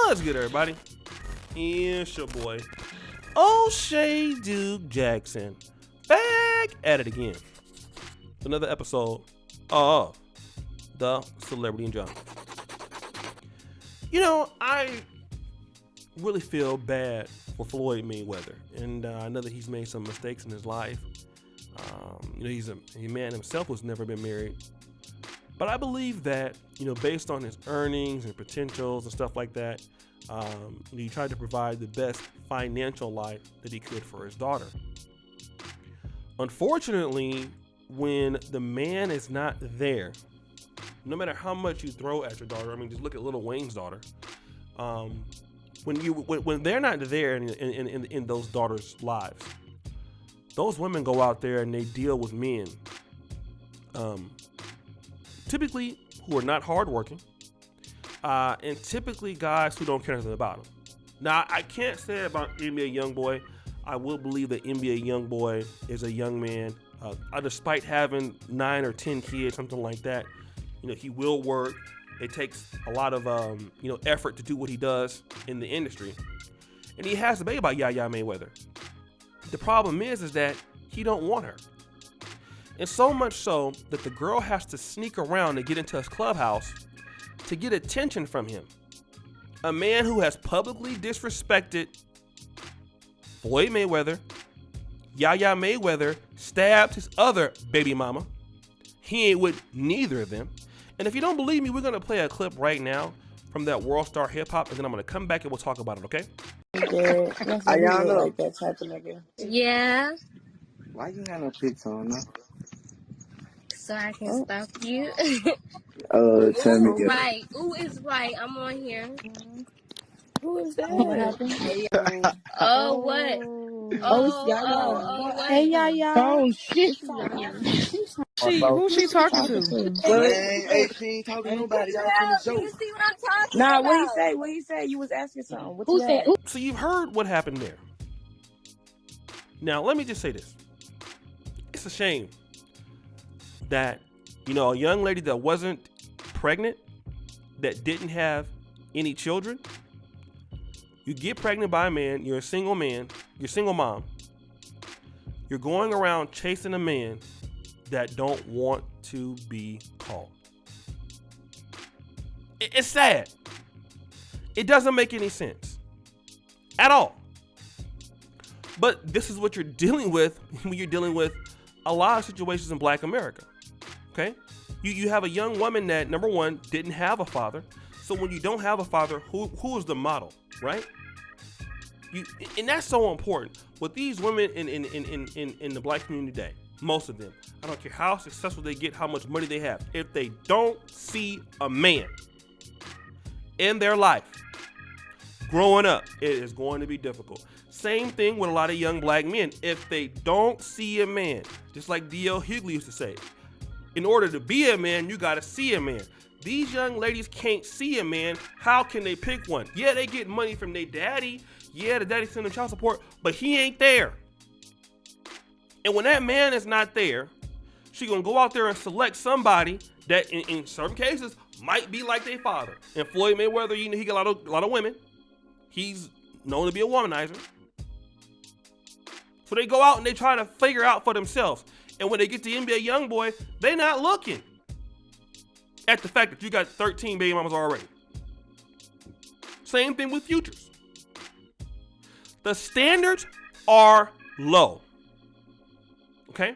What's good, everybody? It's your boy, O'Shea Duke Jackson, back at it again. Another episode of The Celebrity and John. You know, I really feel bad for Floyd Mayweather, and I know that he's made some mistakes in his life. He's a man himself who's never been married. But I believe that, based on his earnings and potentials and stuff like that, he tried to provide the best financial life that he could for his daughter. Unfortunately, when the man is not there, no matter how much you throw at your daughter, just look at Lil Wayne's daughter. When they're not there in those daughters' lives, those women go out there and they deal with men, typically who are not hardworking, and typically guys who don't care anything about them. Now, I can't say about NBA Youngboy. I will believe that NBA Youngboy is a young man, despite having 9 or 10 kids, something like that. He will work. It takes a lot of effort to do what he does in the industry, and he has a baby by YAYA Mayweather. The problem is that he don't want her. And so much so that the girl has to sneak around to get into his clubhouse to get attention from him. A man who has publicly disrespected Floyd Mayweather. YAYA Mayweather stabbed his other baby mama. He ain't with neither of them. And if you don't believe me, we're going to play a clip right now from that World Star Hip Hop, and then I'm going to come back and we'll talk about it, okay? Iyanna, like that type of nigga. Yeah, Why you got no pics on, no? so I can stalk you. Tell me. Right. Ooh is right. I'm on here. Who is that? What happened? Oh, what? It's Yaya. What? Hey, Yaya. Oh shit. It's Yaya. Who's she talking to? Hey, she ain't talking to nobody. Y'all finna show. Do you see what I'm talking Nah, about? what he say? What he say? You was asking something. What Who you said? asked? So you've heard what happened there. Now, let me just say this. It's a shame that, a young lady that wasn't pregnant, that didn't have any children, you get pregnant by a man, you're a single mom, you're going around chasing a man that don't want to be called. It's sad. It doesn't make any sense at all. But this is what you're dealing with when you're dealing with a lot of situations in Black America. Okay? You have a young woman that, number one, didn't have a father. So when you don't have a father, who is the model, right? And that's so important. With these women in the Black community today, most of them, I don't care how successful they get, how much money they have, if they don't see a man in their life growing up, it is going to be difficult. Same thing with a lot of young Black men. If they don't see a man, just like D.L. Hughley used to say, in order to be a man, you got to see a man. These young ladies can't see a man. How can they pick one? Yeah, they get money from their daddy. Yeah, the daddy sending child support, but he ain't there. And when that man is not there, she gonna go out there and select somebody that, in certain cases, might be like their father. And Floyd Mayweather, he got a lot of women. He's known to be a womanizer. So they go out and they try to figure out for themselves. And when they get to NBA Youngboy, they not looking at the fact that you got 13 baby mamas already. Same thing with futures. The standards are low. Okay?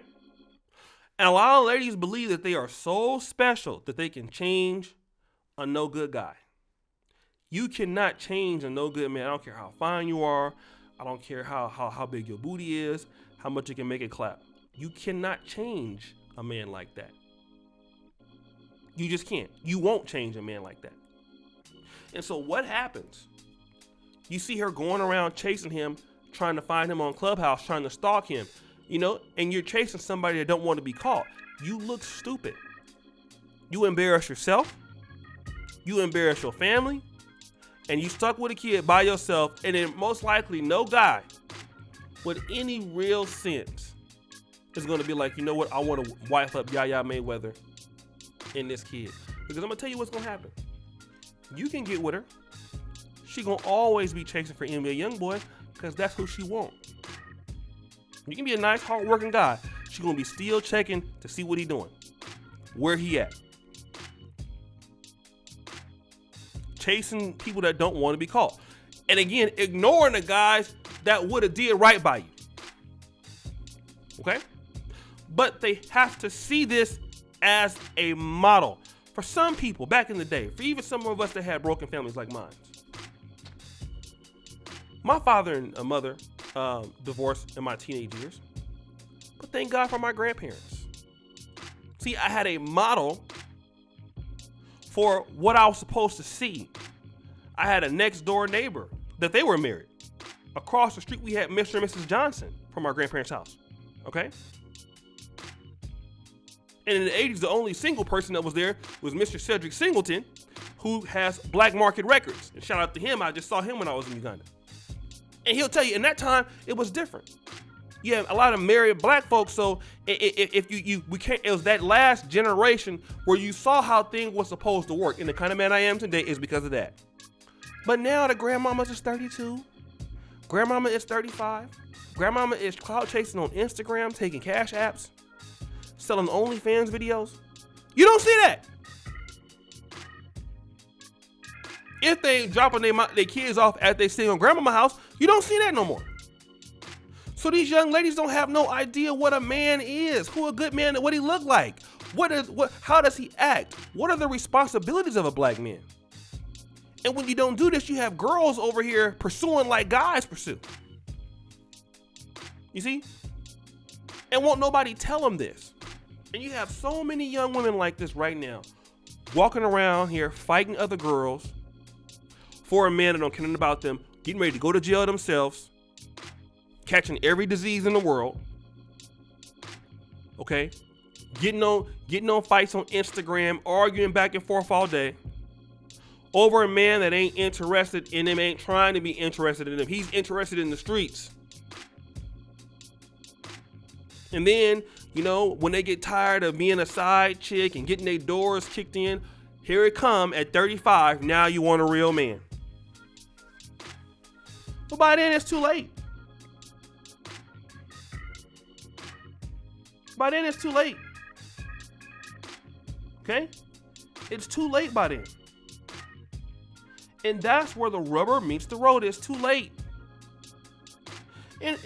And a lot of ladies believe that they are so special that they can change a no good guy. You cannot change a no good man. I don't care how fine you are. I don't care how big your booty is, how much you can make it clap. You cannot change a man like that. You just can't. You won't change a man like that. And so what happens? You see her going around chasing him, trying to find him on Clubhouse, trying to stalk him, and you're chasing somebody that don't want to be caught. You look stupid. You embarrass yourself. You embarrass your family. And you stuck with a kid by yourself, and then most likely no guy with any real sense is going to be like, you know what, I want to wife up YAYA Mayweather and this kid. Because I'm going to tell you what's going to happen. You can get with her. she gonna always be chasing for NBA Youngboy because that's who she want. You can be a nice, hard-working guy. She gonna be still checking to see what he doing, where he at, chasing people that don't want to be caught, and again, ignoring the guys that would have did right by you. Okay, but they have to see this as a model. For some people back in the day, for even some of us that had broken families like mine, my father and mother divorced in my teenage years, but thank God for my grandparents. See, I had a model for what I was supposed to see. I had a next door neighbor that they were married. Across the street, we had Mr. and Mrs. Johnson from our grandparents' house. Okay? And in the 80s, the only single person that was there was Mr. Cedric Singleton, who has Black Market Records. And shout out to him. I just saw him when I was in Uganda. And he'll tell you, in that time, it was different. You have a lot of married black folks, so we can't. It was that last generation where you saw how things were supposed to work. And the kind of man I am today is because of that. But now the grandmamas is 32. Grandmama is 35. Grandmama is clout chasing on Instagram, taking cash apps, selling OnlyFans videos. You don't see that. If they dropping their kids off at they stay on grandmama's house, you don't see that no more. So these young ladies don't have no idea what a man is, who a good man, what he look like, how does he act, what are the responsibilities of a black man. And when you don't do this, you have girls over here pursuing like guys pursue. You see? And won't nobody tell them this. And you have so many young women like this right now, walking around here fighting other girls for a man that don't care nothing about them, getting ready to go to jail themselves, catching every disease in the world, okay? Getting on fights on Instagram, arguing back and forth all day over a man that ain't interested in them, ain't trying to be interested in them. He's interested in the streets. And then, you know, when they get tired of being a side chick and getting their doors kicked in, here it come at 35, now you want a real man. But by then it's too late. By then it's too late. Okay? It's too late by then. And that's where the rubber meets the road. It's too late. And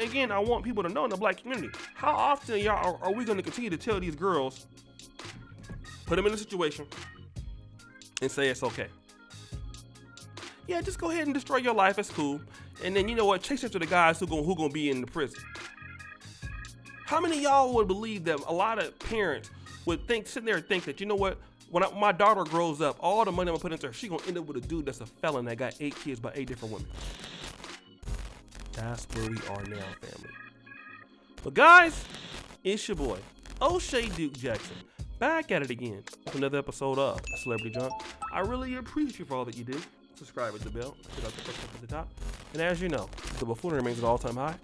again, I want people to know in the black community, how often y'all are we going to continue to tell these girls, put them in a situation and say it's okay? Yeah, just go ahead and destroy your life. It's cool. And then, you know what? Chase after the guys who gonna be in the prison. How many of y'all would believe that a lot of parents would sit there and think that, you know what? When my daughter grows up, all the money I'm gonna put into her, she's gonna end up with a dude that's a felon that got 8 kids by 8 different women. That's where we are now, family. But guys, it's your boy, O'Shea Duke Jackson, back at it again with another episode of Celebrity Junk. I really appreciate you for all that you do. Subscribe with the bell, hit out the first up at the top. And as you know, the buffoonery remains at an all-time high.